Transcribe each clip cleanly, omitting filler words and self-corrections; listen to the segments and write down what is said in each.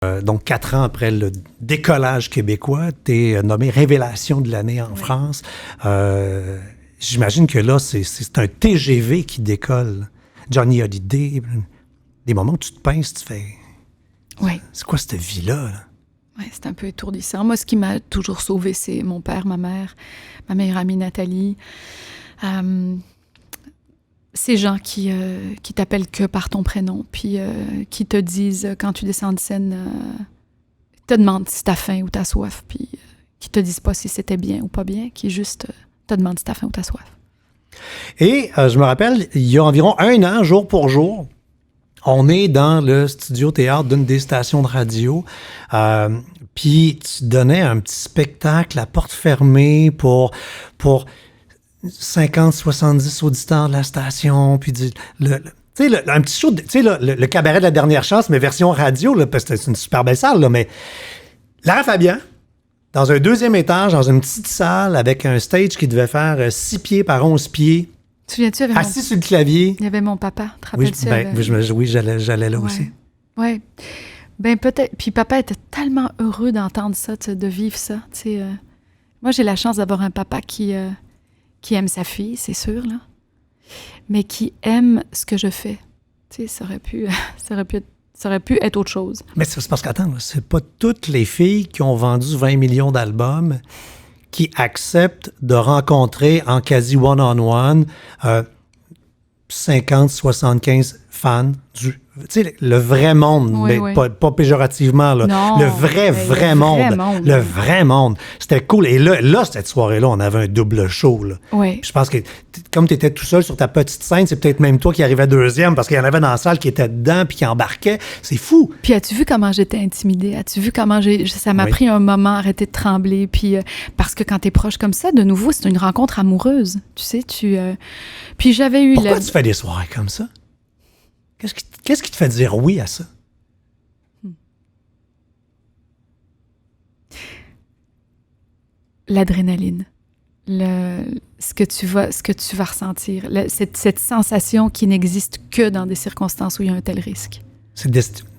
Donc, 4 ans après le décollage québécois, tu es nommé Révélation de l'année en France. J'imagine que là, c'est un TGV qui décolle. Johnny Hallyday, des moments où tu te pinces, tu fais... Oui. C'est quoi cette vie-là? Là? Oui, c'est un peu étourdissant. Moi, ce qui m'a toujours sauvée, c'est mon père, ma mère, ma meilleure amie Nathalie. Ces gens qui t'appellent que par ton prénom, puis qui te disent, quand tu descends de scène, te demandent si t'as faim ou t'as soif, puis qui te disent pas si c'était bien ou pas bien, qui juste te demandent si t'as faim ou t'as soif. Et je me rappelle, il y a environ 1 an, jour pour jour, on est dans le studio théâtre d'une des stations de radio, puis tu donnais un petit spectacle à porte fermée pour 50, 70 auditeurs de la station, puis un petit show, le cabaret de la dernière chance, mais version radio, là, parce que c'est une super belle salle, là, mais Lara Fabian, dans un 2e étage, dans une petite salle, avec un stage qui devait faire 6 pieds par 11 pieds, te souviens-tu, assis sur le clavier. Il y avait mon papa, te rappelles-tu? Oui, j'allais là aussi. Oui. Ben peut-être. Puis papa était tellement heureux d'entendre ça, de vivre ça. Moi, j'ai la chance d'avoir un papa qui aime sa fille, c'est sûr, là, mais qui aime ce que je fais. Ça aurait pu être autre chose. Mais c'est parce qu'attends, c'est pas toutes les filles qui ont vendu 20 millions d'albums qui acceptent de rencontrer en quasi one-on-one 50, 75 fans du... Tu sais, le vrai monde, oui. Pas péjorativement, là. Non, le vrai monde. Le vrai monde. C'était cool. Et là, cette soirée-là, on avait un double show, là. Oui. Puis je pense que, comme tu étais tout seul sur ta petite scène, c'est peut-être même toi qui arrivais 2e, parce qu'il y en avait dans la salle qui étaient dedans puis qui embarquaient. C'est fou. Puis as-tu vu comment j'étais intimidée? As-tu vu comment ça m'a pris un moment, arrêter de trembler? Puis parce que quand t'es proche comme ça, de nouveau, c'est une rencontre amoureuse. Tu sais, Puis j'avais eu... Pourquoi tu fais des soirées comme ça? Qu'est-ce qui te fait dire oui à ça? L'adrénaline. Ce que tu vas ressentir. Cette sensation qui n'existe que dans des circonstances où il y a un tel risque.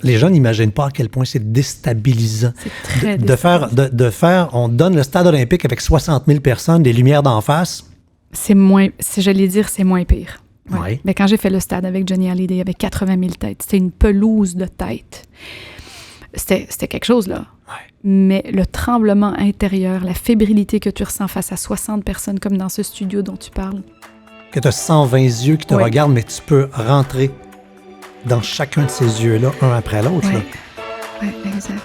Les gens n'imaginent pas à quel point c'est déstabilisant. C'est très déstabilisant. On donne le stade olympique avec 60 000 personnes, des lumières d'en face. C'est moins pire. Ouais. Ouais. Mais quand j'ai fait le stade avec Johnny Hallyday, il y avait 80 000 têtes. C'était une pelouse de têtes. C'était quelque chose, là. Ouais. Mais le tremblement intérieur, la fébrilité que tu ressens face à 60 personnes comme dans ce studio dont tu parles. Que tu as 120 yeux qui te regardent, mais tu peux rentrer dans chacun de ces yeux-là, un après l'autre. Oui, exact.